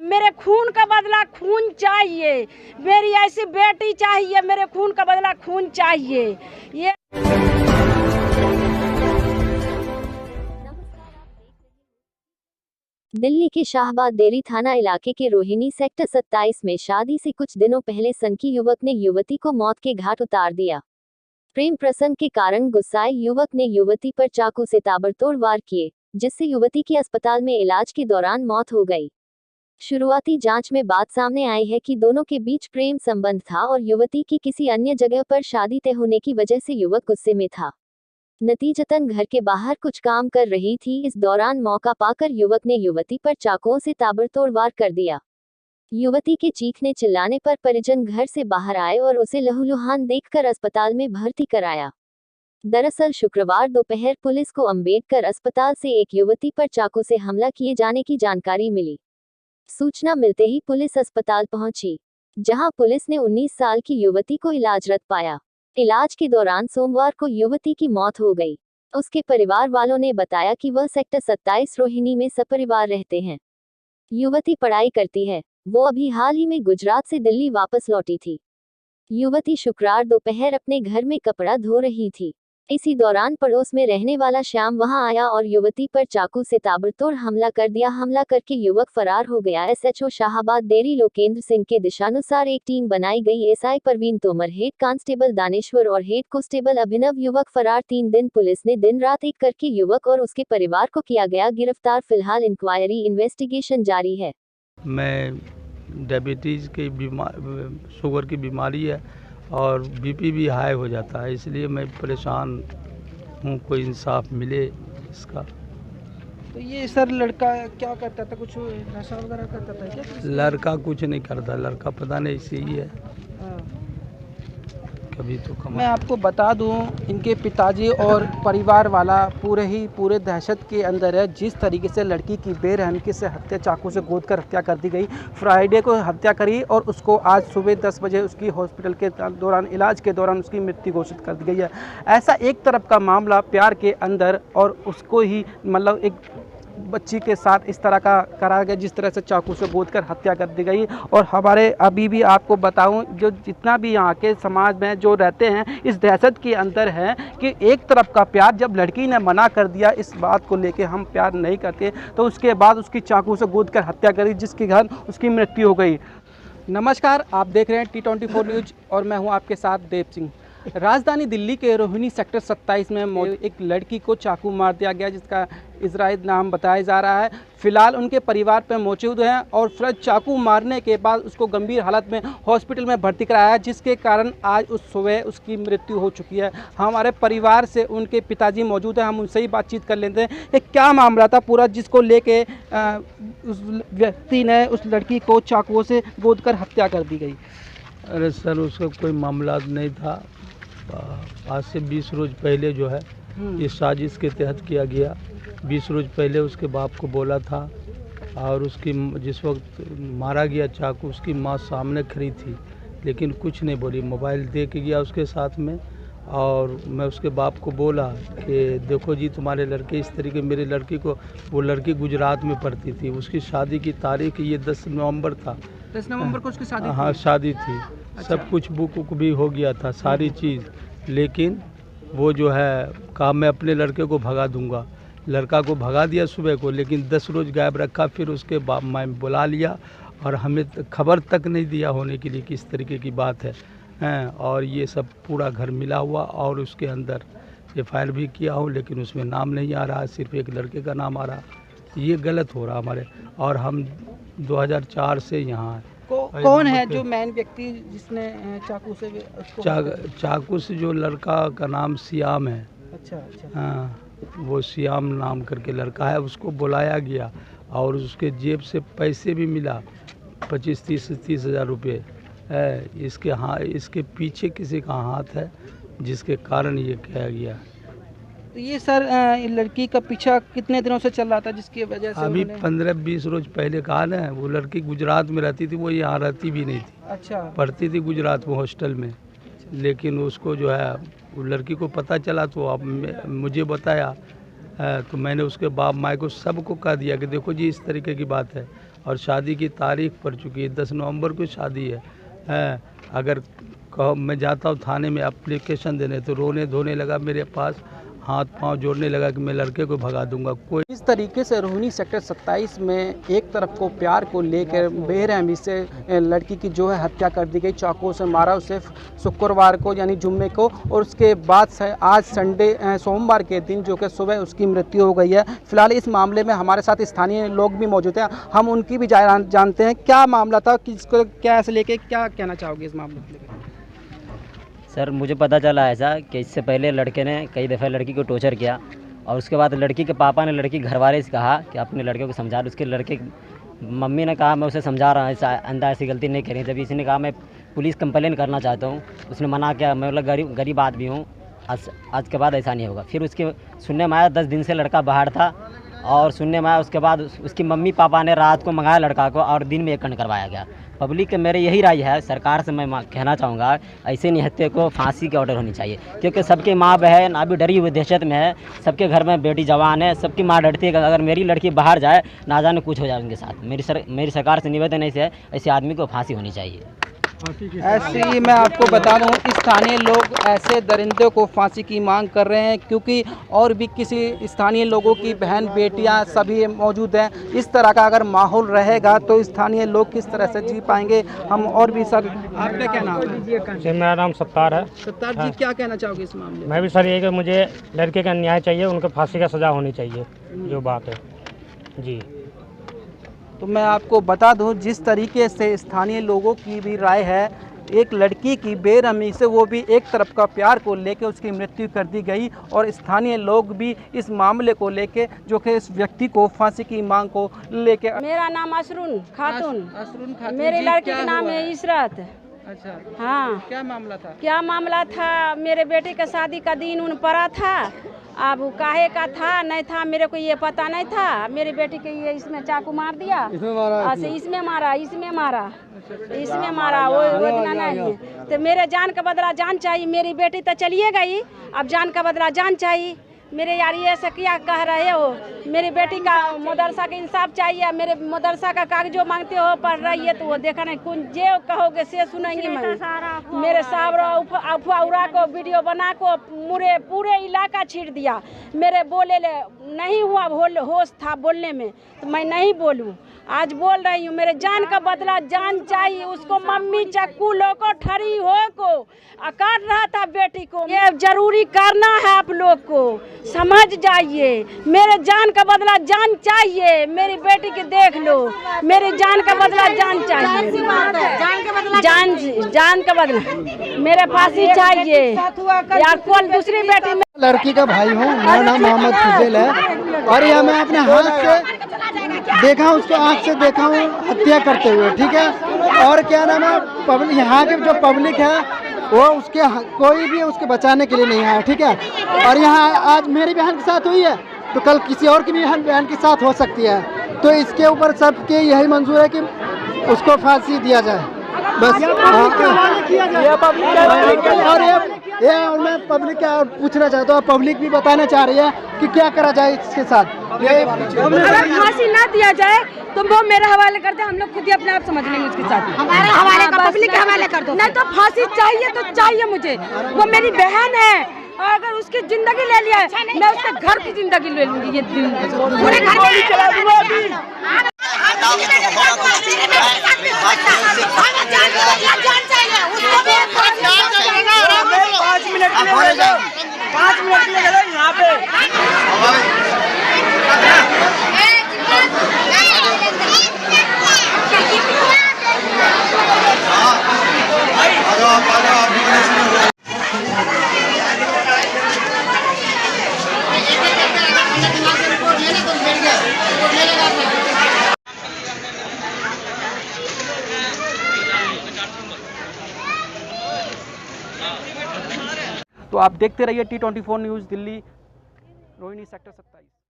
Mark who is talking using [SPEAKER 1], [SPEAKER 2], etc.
[SPEAKER 1] मेरे खून का बदला खून चाहिए, मेरी ऐसी बेटी चाहिए, मेरे खून का बदला खून चाहिए। ये
[SPEAKER 2] दिल्ली के शाहबाद देरी थाना इलाके के रोहिणी सेक्टर 27 में शादी से कुछ दिनों पहले सनकी युवक ने युवती को मौत के घाट उतार दिया। प्रेम प्रसंग के कारण गुस्साए युवक ने युवती पर चाकू से ताबड़तोड़ वार किए, जिससे युवती की अस्पताल में इलाज के दौरान मौत हो गई। शुरुआती जांच में बात सामने आई है कि दोनों के बीच प्रेम संबंध था और युवती की किसी अन्य जगह पर शादी तय होने की वजह से युवक गुस्से में था। नतीजतन घर के बाहर कुछ काम कर रही थी। इस दौरान मौका पाकर युवक ने युवती पर चाकुओं से ताबड़तोड़ वार कर दिया। युवती के चीखने चिल्लाने पर परिजन घर से बाहर आए और उसे लहूलुहान देखकर अस्पताल में भर्ती कराया। दरअसल शुक्रवार दोपहर पुलिस को अंबेडकर अस्पताल से एक युवती पर चाकू से हमला किए जाने की जानकारी मिली। सूचना मिलते ही पुलिस अस्पताल पहुंची, जहां पुलिस ने 19 साल की युवती को इलाजरत पाया। इलाज के दौरान सोमवार को युवती की मौत हो गई। उसके परिवार वालों ने बताया कि वह सेक्टर 27 रोहिणी में सपरिवार रहते हैं। युवती पढ़ाई करती है। वो अभी हाल ही में गुजरात से दिल्ली वापस लौटी थी। युवती शुक्रवार दोपहर अपने घर में कपड़ा धो रही थी। इसी दौरान पड़ोस में रहने वाला श्याम वहां आया और युवती पर चाकू से ताबड़तोड़ हमला कर दिया। हमला करके युवक फरार हो गया। एसएचओ शाहबाद देरी लोकेंद्र सिंह के दिशानुसार एक टीम बनाई गई। SI Parveen Tomar, head constable Daneshwar और हेड कांस्टेबल अभिनव। युवक फरार। 3 दिन पुलिस ने दिन रात एक करके युवक और उसके परिवार को किया गया गिरफ्तार। फिलहाल इंक्वायरी इन्वेस्टिगेशन जारी है।
[SPEAKER 3] मैं डायबिटीज़ की शुगर की बीमारी है और बीपी भी हाई हो जाता है, इसलिए मैं परेशान हूँ। कोई इंसाफ मिले इसका।
[SPEAKER 4] तो ये सर लड़का क्या करता था? कुछ नशा वगैरह करता था क्या?
[SPEAKER 3] लड़का कुछ नहीं करता, लड़का पता नहीं ऐसे ही है।
[SPEAKER 4] हाँ।
[SPEAKER 3] कभी तो
[SPEAKER 4] मैं आपको बता दूं, इनके पिताजी और परिवार वाला पूरे दहशत के अंदर है। जिस तरीके से लड़की की बेरहमी से हत्या, चाकू से गोद कर हत्या कर दी गई। फ्राइडे को हत्या करी और उसको आज सुबह 10 बजे उसकी हॉस्पिटल के दौरान, इलाज के दौरान उसकी मृत्यु घोषित कर दी गई है। ऐसा एक तरफ का मामला प्यार के अंदर और उसको ही मतलब एक बच्ची के साथ इस तरह का करा गया, जिस तरह से चाकू से गोद कर हत्या कर दी गई। और हमारे अभी भी आपको बताऊं, जो जितना भी यहाँ के समाज में जो रहते हैं इस दहशत के अंदर है कि एक तरफ का प्यार, जब लड़की ने मना कर दिया इस बात को लेके हम प्यार नहीं करते, तो उसके बाद उसकी चाकू से गोद कर हत्या करी, जिसके घर उसकी मृत्यु हो गई। नमस्कार, आप देख रहे हैं T24 न्यूज और मैं हूँ आपके साथ देव सिंह। राजधानी दिल्ली के रोहिणी सेक्टर 27 में मौजूद एक लड़की को चाकू मार दिया गया, जिसका इजराइल नाम बताया जा रहा है। फिलहाल उनके परिवार पर मौजूद हैं और फिर चाकू मारने के बाद उसको गंभीर हालत में हॉस्पिटल में भर्ती कराया, जिसके कारण आज उस सुबह उसकी मृत्यु हो चुकी है। हमारे परिवार से उनके पिताजी मौजूद हैं, हम उनसे ही बातचीत कर लेते हैं कि क्या मामला था पूरा, जिसको लेके उस व्यक्ति ने उस लड़की को चाकुओं से गोद कर हत्या कर दी गई।
[SPEAKER 3] अरे सर, उसका कोई मामला नहीं था। आज से 20 रोज़ पहले जो है ये साजिश के तहत किया गया। 20 रोज़ पहले उसके बाप को बोला था और उसकी जिस वक्त मारा गया चाकू, उसकी माँ सामने खड़ी थी लेकिन कुछ नहीं बोली। मोबाइल दे के गया उसके साथ में और मैं उसके बाप को बोला कि देखो जी, तुम्हारे लड़के इस तरीके, मेरे लड़की को, वो लड़की गुजरात में पढ़ती थी, उसकी शादी की तारीख ये 10 नवंबर था।
[SPEAKER 4] 10 नवंबर को उसकी शादी?
[SPEAKER 3] हाँ, शादी थी। अच्छा। सब कुछ बुक भी हो गया था, सारी चीज़, लेकिन वो जो है कहा मैं अपने लड़के को भगा दूंगा। लड़का को भगा दिया सुबह को, लेकिन 10 रोज़ गायब रखा। फिर उसके बाप मैं बुला लिया और हमें खबर तक नहीं दिया होने के लिए किस तरीके की बात है। और ये सब पूरा घर मिला हुआ और उसके अंदर FIR भी किया हूँ, लेकिन उसमें नाम नहीं आ रहा, सिर्फ एक लड़के का नाम आ रहा। ये गलत हो रहा हमारे। और हम 2004 से यहाँ हैं।
[SPEAKER 4] कौन है जो मेन व्यक्ति जिसने चाकू से उसको
[SPEAKER 3] चाकू से? जो लड़का का नाम श्याम है।
[SPEAKER 4] अच्छा।
[SPEAKER 3] हाँ, वो श्याम नाम करके लड़का है। उसको बुलाया गया और उसके जेब से पैसे भी मिला, 25-30 हज़ार रुपये है। इसके पीछे किसी का हाथ है, जिसके कारण ये किया गया।
[SPEAKER 4] तो ये सर लड़की का पीछा कितने दिनों से चल रहा था, जिसकी वजह से?
[SPEAKER 3] अभी 15-20 रोज पहले कहा ना, वो लड़की गुजरात में रहती थी, वो यहाँ रहती भी नहीं थी।
[SPEAKER 4] अच्छा।
[SPEAKER 3] पढ़ती थी गुजरात में हॉस्टल में। लेकिन उसको जो है, वो लड़की को पता चला तो अब मुझे बताया, तो मैंने उसके बाप माँ को सबको कह दिया कि देखो जी, इस तरीके की बात है। और शादी की तारीख पड़ चुकी है, 10 नवंबर को शादी है। अगर कहो मैं जाता हूँ थाने में एप्लीकेशन देने तो रोने धोने लगा मेरे पास, हाथ पांव जोड़ने लगा कि मैं लड़के को भगा दूंगा। कोई
[SPEAKER 4] इस तरीके से रोहिणी सेक्टर 27 में एक तरफ को प्यार को लेकर बेरहमी से लड़की की जो है हत्या कर दी गई, चाकू से मारा उसे शुक्रवार को यानी जुम्मे को, और उसके बाद से आज सोमवार के दिन जो कि सुबह उसकी मृत्यु हो गई है। फिलहाल इस मामले में हमारे साथ स्थानीय लोग भी मौजूद हैं, हम उनकी भी जानते हैं क्या मामला था, किसको क्या ऐसे लेके क्या कहना चाहोगे इस मामले को लेकर?
[SPEAKER 5] सर मुझे पता चला ऐसा कि इससे पहले लड़के ने कई दफ़े लड़की को टॉर्चर किया और उसके बाद लड़की के पापा ने लड़की घरवाले से कहा कि अपने लड़के को समझा। उसके लड़के मम्मी ने कहा मैं उसे समझा रहा हूँ, ऐसा अंधा ऐसी गलती नहीं करी। जब इसने कहा मैं पुलिस कंप्लेन करना चाहता हूँ, उसने मना किया, मैं मतलब गरीब आदमी हूँ, आज के बाद ऐसा नहीं होगा। फिर उसके सुनने में आया 10 दिन से लड़का बाहर था और सुनने में आया उसके बाद उसकी मम्मी पापा ने रात को मंगाया लड़का को और दिन में एक खंड करवाया गया। पब्लिक के मेरे यही राय है, सरकार से मैं कहना चाहूँगा ऐसे निहत्थे को फांसी के ऑर्डर होनी चाहिए, क्योंकि सबके माँ बहन अभी डरी हुई दहशत में है, सबके घर में बेटी जवान है, सबकी माँ डरती है कि अगर मेरी लड़की बाहर जाए ना जाने कुछ हो जाए उनके साथ। मेरी सरकार से निवेदन ऐसे है, ऐसे आदमी को फांसी होनी चाहिए।
[SPEAKER 4] ऐसे ही मैं आपको बता दूं स्थानीय लोग ऐसे दरिंदे को फांसी की मांग कर रहे हैं, क्योंकि और भी किसी स्थानीय लोगों की बहन बेटियां सभी मौजूद हैं। इस तरह का अगर माहौल रहेगा तो स्थानीय लोग किस तरह से जी पाएंगे। हम और भी सर, आपका क्या नाम है?
[SPEAKER 6] जी मेरा नाम सत्तार है।
[SPEAKER 4] सत्तार जी, क्या कहना चाहोगे इस मामले में?
[SPEAKER 6] मैं भी सर ये कि मुझे लड़के का न्याय चाहिए, उनको फांसी का सज़ा होनी चाहिए, जो बात है जी।
[SPEAKER 4] तो मैं आपको बता दूं जिस तरीके से स्थानीय लोगों की भी राय है, एक लड़की की बेरहमी से वो भी एक तरफ का प्यार को लेकर उसकी मृत्यु कर दी गई, और स्थानीय लोग भी इस मामले को लेकर जो कि इस व्यक्ति को फांसी की मांग को लेकर।
[SPEAKER 1] मेरा नाम असरून खातून, मेरे
[SPEAKER 4] जी,
[SPEAKER 1] लड़के
[SPEAKER 4] क्या
[SPEAKER 1] का नाम
[SPEAKER 4] हुआ?
[SPEAKER 1] है इशरत।
[SPEAKER 4] अच्छा,
[SPEAKER 1] हाँ,
[SPEAKER 4] क्या मामला था?
[SPEAKER 1] क्या मामला था, मेरे बेटे का शादी का दिन उन पड़ा था, अब वो काहे का था नहीं था मेरे को ये पता नहीं था। मेरी बेटी के ये इसमें चाकू मार दिया, इसमें मारा वो इतना नहीं है। तो मेरे जान का बदला जान चाहिए, मेरी बेटी तो चलिए गई, अब जान का बदला जान चाहिए। मेरे यार ये ऐसा क्या कह रहे हो, मेरी बेटी का मदरसा का इंसाफ चाहिए, मेरे मदरसा का कागजों मांगते हो, पढ़ रही है तो वो देखा नहीं, कौन जे कहोगे से सुनेंगे। मैं मेरे साहब अफवाह उड़ा को वीडियो बना को पूरे इलाका छीट दिया। मेरे बोले ले नहीं हुआ, होश था बोलने में तो मैं नहीं बोलूँ, आज बोल रही हूँ। मेरे जान का बदला जान चाहिए। उसको मम्मी चक्कू लो को ठरी हो को काट रहा था बेटी को, ये जरूरी करना है आप लोग को, समझ जाइए। मेरे जान का बदला जान चाहिए, मेरी बेटी की देख लो, मेरी जान का बदला जान चाहिए, जान का बदला मेरे पास ही चाहिए यार। कौन दूसरी बेटी में
[SPEAKER 7] लड़की का भाई हूँ, मेरा नाम मोहम्मद फुजैल है, और यह मैं अपने हाथ से देखा हूँ, उसको आँख से देखा हूँ हत्या करते हुए, ठीक है। और क्या नाम है, पब्लिक यहाँ के जो पब्लिक है वो उसके कोई भी उसके बचाने के लिए नहीं आया, ठीक है। और यहाँ आज मेरी बहन के साथ हुई है तो कल किसी और की भी बहन के साथ हो सकती है, तो इसके ऊपर सबके यही मंजूर है कि उसको फांसी दिया जाए बस। और मैं पब्लिक क्या पूछना चाहता हूँ, पब्लिक भी बताना चाह रही है कि क्या करा जाए इसके साथ।
[SPEAKER 1] अगर फांसी ना दिया जाए तो वो मेरे हवाले कर दे, हम लोग खुद ही अपने आप समझ लेंगे उसके साथ। हमारे हवाले कर, पब्लिक के हवाले कर दो। नहीं तो फांसी चाहिए तो चाहिए मुझे, वो मेरी बहन है, और अगर उसकी जिंदगी ले लिया है मैं उसके घर की जिंदगी ले लूंगी। ये दिन पूरे घर में चला दूंगा।
[SPEAKER 4] तो आप देखते रहिए T24 news Delhi, Rohini sector 27।